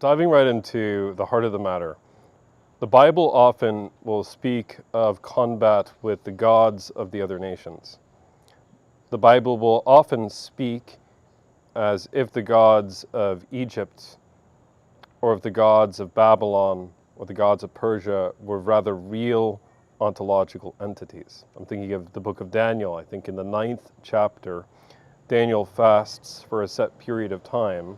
Diving right into the heart of the matter, the Bible often will speak of combat with the gods of the other nations. The Bible will often speak as if the gods of Egypt or of the gods of Babylon or the gods of Persia were rather real ontological entities. I'm thinking of the book of Daniel. I think in the 9th chapter, Daniel fasts for a set period of time,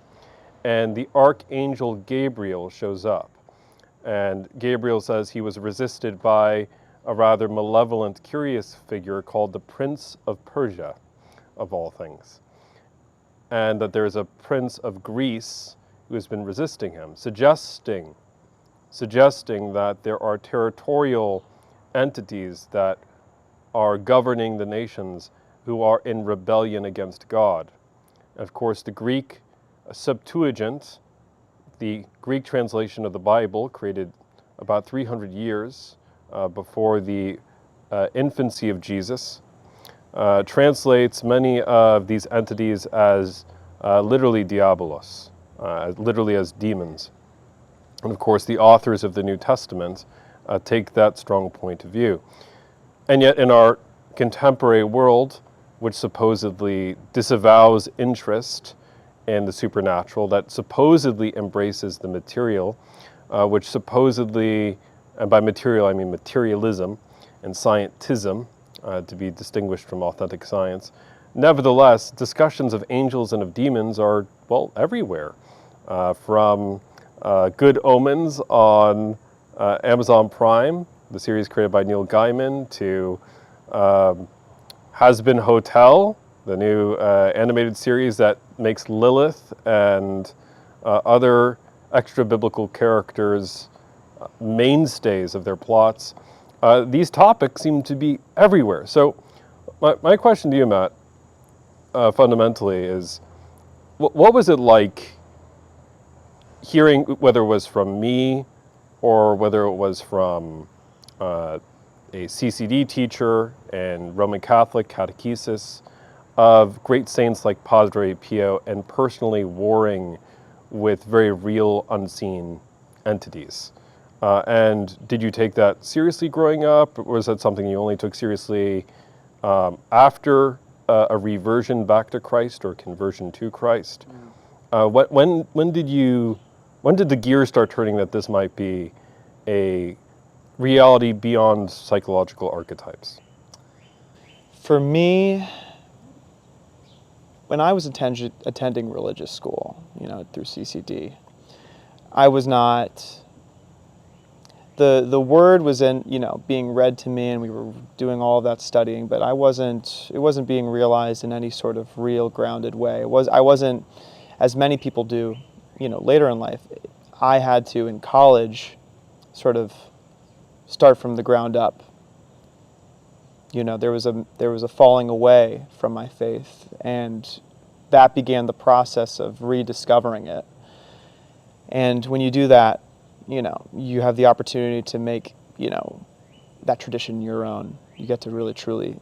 and the archangel Gabriel shows up. And Gabriel says he was resisted by a rather malevolent, curious figure called the Prince of Persia, of all things. And that there's a prince of Greece who has been resisting him, suggesting that there are territorial entities that are governing the nations who are in rebellion against God. Of course, the Greek Septuagint, the Greek translation of the Bible, created about 300 years before the infancy of Jesus, translates many of these entities as literally diabolos, literally as demons. And of course, the authors of the New Testament take that strong point of view. And yet in our contemporary world, which supposedly disavows interest in the supernatural, that supposedly embraces the material, which supposedly, and by material I mean materialism and scientism, to be distinguished from authentic science. Nevertheless, discussions of angels and of demons are, well, everywhere. From Good Omens on Amazon Prime, the series created by Neil Gaiman, to Has Been Hotel, the new animated series that makes Lilith and other extra-biblical characters mainstays of their plots. These topics seem to be everywhere. So my question to you, Matt, fundamentally is, what was it like hearing, whether it was from me or whether it was from a CCD teacher and Roman Catholic catechesis, of great saints like Padre Pio and personally warring with very real, unseen entities? And did you take that seriously growing up? Or was that something you only took seriously after a reversion back to Christ or conversion to Christ? When did the gears start turning that this might be a reality beyond psychological archetypes? For me, when I was attending religious school, through CCD, I was not, the word was being read to me, and we were doing all of that studying, but it wasn't being realized in any sort of real grounded way. I wasn't, as many people do, later in life, I had to, in college, sort of start from the ground up. There was a falling away from my faith, and that began the process of rediscovering it. And when you do that, you have the opportunity to make, that tradition your own. You get to really truly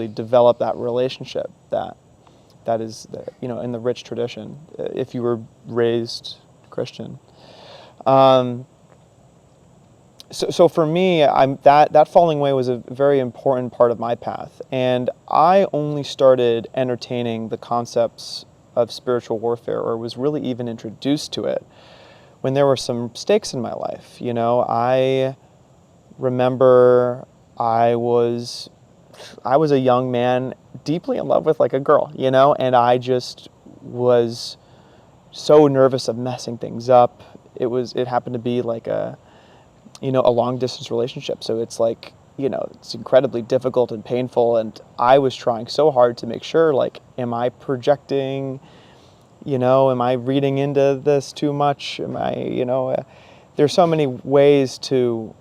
develop that relationship that is, in the rich tradition, if you were raised Christian. So for me, that falling away was a very important part of my path, and I only started entertaining the concepts of spiritual warfare, or was really even introduced to it, when there were some stakes in my life. I remember I was a young man deeply in love with a girl, and I just was so nervous of messing things up. It happened to be like a long distance relationship. So it's it's incredibly difficult and painful. And I was trying so hard to make sure, am I projecting, am I reading into this too much? Am I, there's so many ways to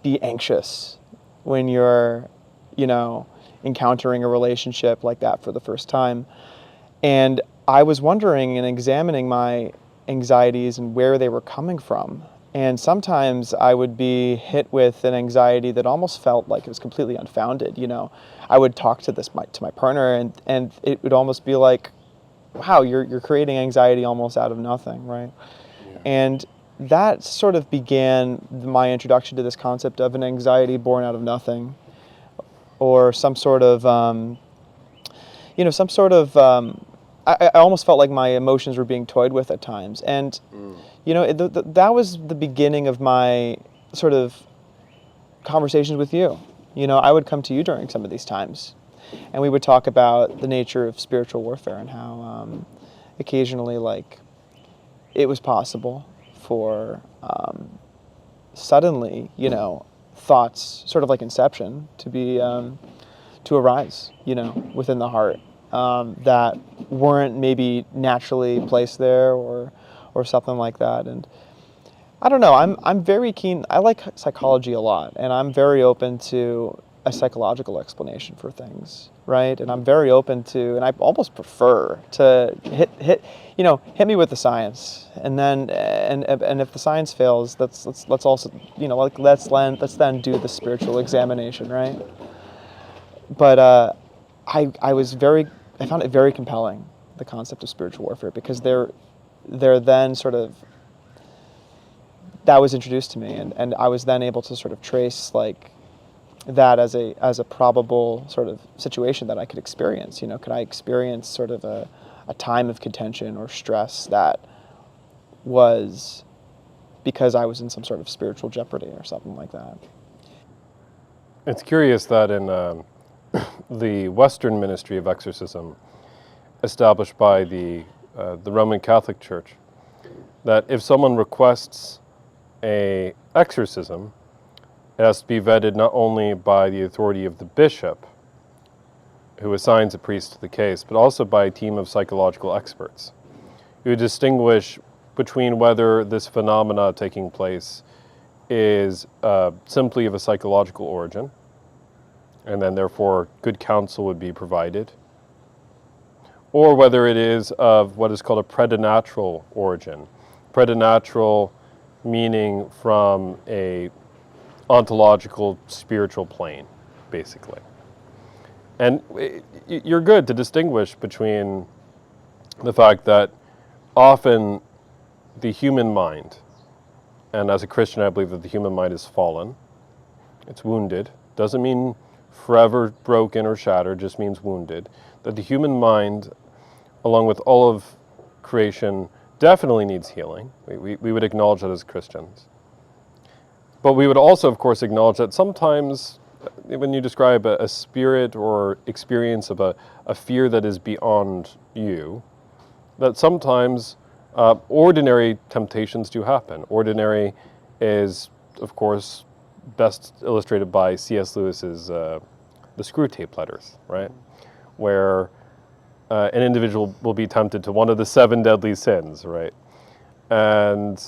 be anxious when you're, encountering a relationship like that for the first time. And I was wondering and examining my anxieties and where they were coming from. And sometimes I would be hit with an anxiety that almost felt like it was completely unfounded. I would talk to my partner, and it would almost be like, wow, you're creating anxiety almost out of nothing, right? Yeah. And that sort of began my introduction to this concept of an anxiety born out of nothing, or some sort of, some sort of. I almost felt like my emotions were being toyed with at times, and that was the beginning of my sort of conversations with you. I would come to you during some of these times, and we would talk about the nature of spiritual warfare and how occasionally, like, it was possible for suddenly, thoughts, sort of like inception, to arise, within the heart, that weren't maybe naturally placed there, or something like that. And I don't know. I'm very keen. I like psychology a lot, and I'm very open to a psychological explanation for things, right? And I'm very open to, and I almost prefer to hit me with the science, and then and if the science fails, let's also let's then do the spiritual examination, right? But I found it very compelling, the concept of spiritual warfare, because they're then sort of, that was introduced to me, and I was then able to sort of trace, like, that as a probable sort of situation that I could experience. Could I experience sort of a time of contention or stress that was because I was in some sort of spiritual jeopardy or something like that? It's curious that in the Western ministry of exorcism, established by the Roman Catholic Church, that if someone requests a exorcism, it has to be vetted not only by the authority of the bishop, who assigns a priest to the case, but also by a team of psychological experts who distinguish between whether this phenomena taking place is simply of a psychological origin, and then therefore good counsel would be provided, or whether it is of what is called a preternatural origin. Preternatural meaning from a ontological spiritual plane, basically. And you're good to distinguish between the fact that often the human mind, and as a Christian I believe that the human mind is fallen, it's wounded, doesn't mean forever broken or shattered, just means wounded, that the human mind, along with all of creation, definitely needs healing. We would acknowledge that as Christians. But we would also, of course, acknowledge that sometimes when you describe a spirit or experience of a fear that is beyond you, that sometimes ordinary temptations do happen. Ordinary is, of course, best illustrated by C.S. Lewis's The Screw Tape Letters, right? Where an individual will be tempted to one of the 7 deadly sins, right? And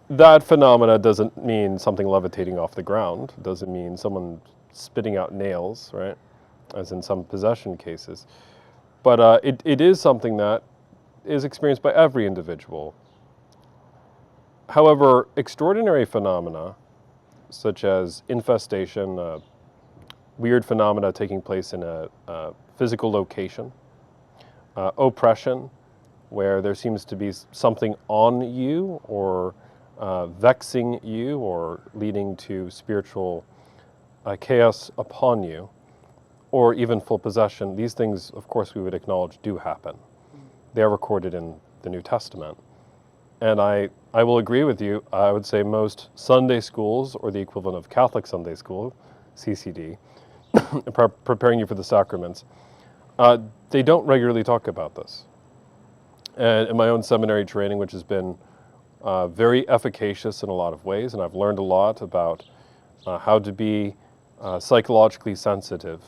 that phenomena doesn't mean something levitating off the ground. It doesn't mean someone spitting out nails, right? As in some possession cases. But it is something that is experienced by every individual. However, extraordinary phenomena, such as infestation, weird phenomena taking place in a physical location, oppression, where there seems to be something on you or vexing you or leading to spiritual chaos upon you, or even full possession. These things, of course, we would acknowledge do happen. They are recorded in the New Testament. And I will agree with you. I would say most Sunday schools, or the equivalent of Catholic Sunday School, CCD, preparing you for the sacraments, they don't regularly talk about this. And in my own seminary training, which has been very efficacious in a lot of ways, and I've learned a lot about how to be psychologically sensitive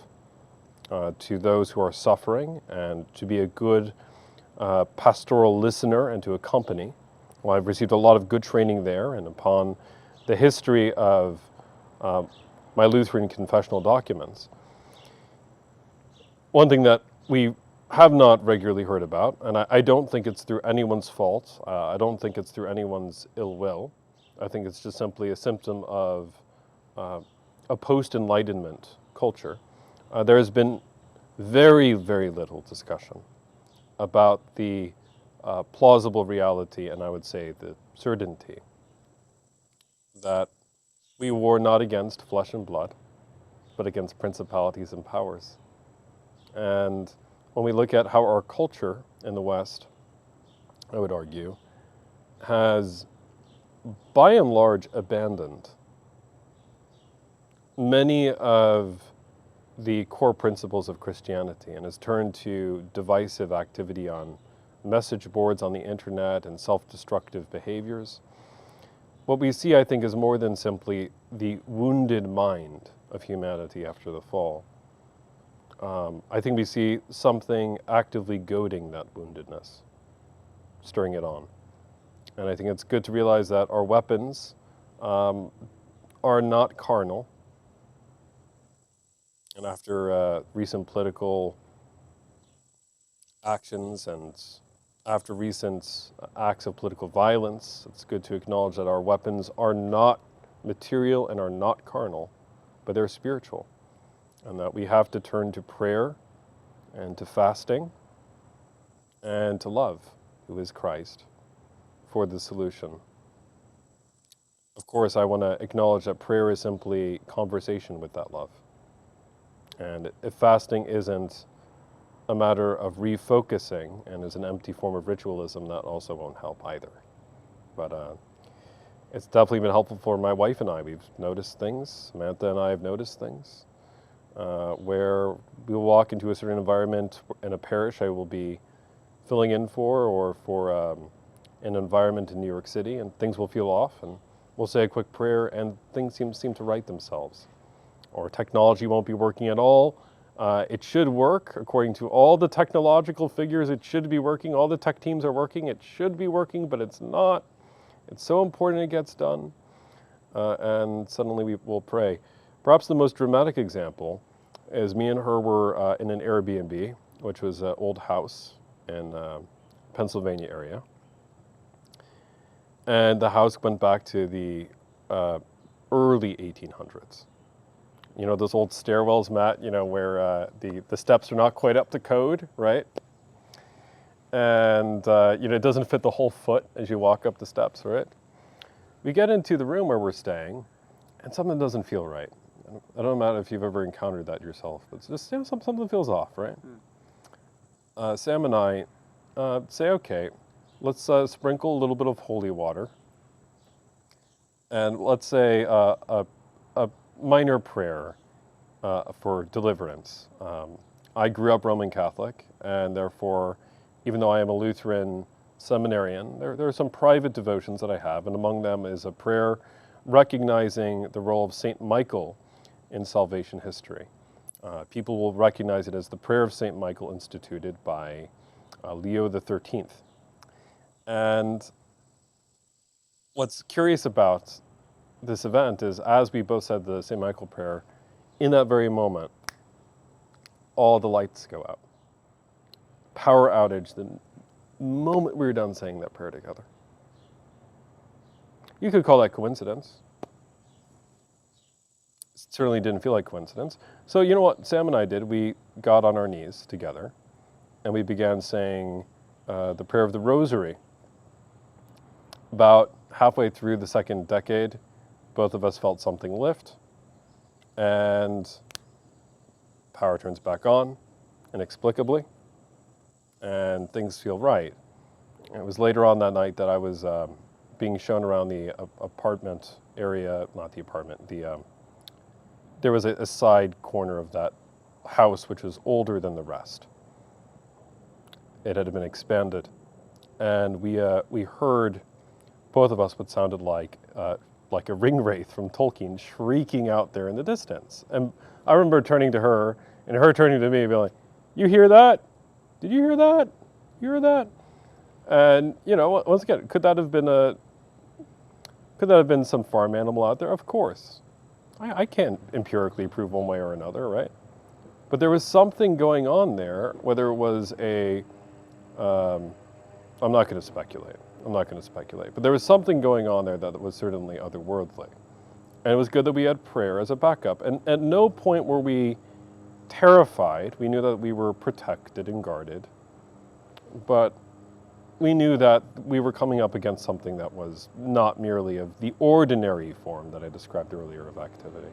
to those who are suffering, and to be a good pastoral listener and to accompany. Well, I've received a lot of good training there, and upon the history of my Lutheran confessional documents. One thing that we have not regularly heard about, and I don't think it's through anyone's fault, I don't think it's through anyone's ill will, I think it's just simply a symptom of a post-Enlightenment culture. There has been very, very little discussion about the plausible reality, and I would say the certainty, that we war not against flesh and blood, but against principalities and powers. And when we look at how our culture in the West, I would argue, has by and large abandoned many of the core principles of Christianity and has turned to divisive activity on message boards on the internet and self-destructive behaviors. What we see, I think, is more than simply the wounded mind of humanity after the fall. I think we see something actively goading that woundedness, stirring it on. And I think it's good to realize that our weapons are not carnal. And after recent political actions and after recent acts of political violence, it's good to acknowledge that our weapons are not material and are not carnal, but they're spiritual. And that we have to turn to prayer and to fasting and to love, who is Christ, for the solution. Of course, I want to acknowledge that prayer is simply conversation with that love. And if fasting isn't a matter of refocusing and is an empty form of ritualism, that also won't help either. But it's definitely been helpful for my wife and I. We've noticed things, Samantha and I have noticed things, where we'll walk into a certain environment in a parish I will be filling in for, or for an environment in New York City, and things will feel off, and we'll say a quick prayer and things seem to right themselves. Or technology won't be working at all. It should work according to all the technological figures. It should be working. All the tech teams are working. It should be working, but it's not. It's so important it gets done. And suddenly we will pray. Perhaps the most dramatic example is me and her were in an Airbnb, which was an old house in Pennsylvania area. And the house went back to the early 1800s. You know, those old stairwells, Matt, you know, where the steps are not quite up to code, right? And, you know, it doesn't fit the whole foot as you walk up the steps, right? We get into the room where we're staying, and something doesn't feel right. I don't know, Matt, if you've ever encountered that yourself, but it's just, you know, something feels off, right? Sam and I say, okay, let's sprinkle a little bit of holy water, and let's say a minor prayer for deliverance. I grew up Roman Catholic, and therefore, even though I am a Lutheran seminarian, there are some private devotions that I have, and among them is a prayer recognizing the role of Saint Michael in salvation history. People will recognize it as the prayer of Saint Michael instituted by Leo XIII. And what's curious about this event is, as we both said the St. Michael prayer, in that very moment, all the lights go out. Power outage the moment we were done saying that prayer together. You could call that coincidence. It certainly didn't feel like coincidence. So you know what Sam and I did? We got on our knees together and we began saying the prayer of the Rosary. About halfway through the second decade, both of us felt something lift, and power turns back on inexplicably, and things feel right. It was later on that night that I was being shown around the apartment area, not the apartment, there was a side corner of that house which was older than the rest. It had been expanded, and we heard, both of us, what sounded like a ring wraith from Tolkien shrieking out there in the distance. And I remember turning to her and her turning to me and being like, "You hear that? Did you hear that? You hear that?" And you know, once again, could that have been some farm animal out there? Of course. I can't empirically prove one way or another, right? But there was something going on there, whether it was I'm not going to speculate. But there was something going on there that was certainly otherworldly. And it was good that we had prayer as a backup. And at no point were we terrified. We knew that we were protected and guarded. but we knew that we were coming up against something that was not merely of the ordinary form that I described earlier of activity.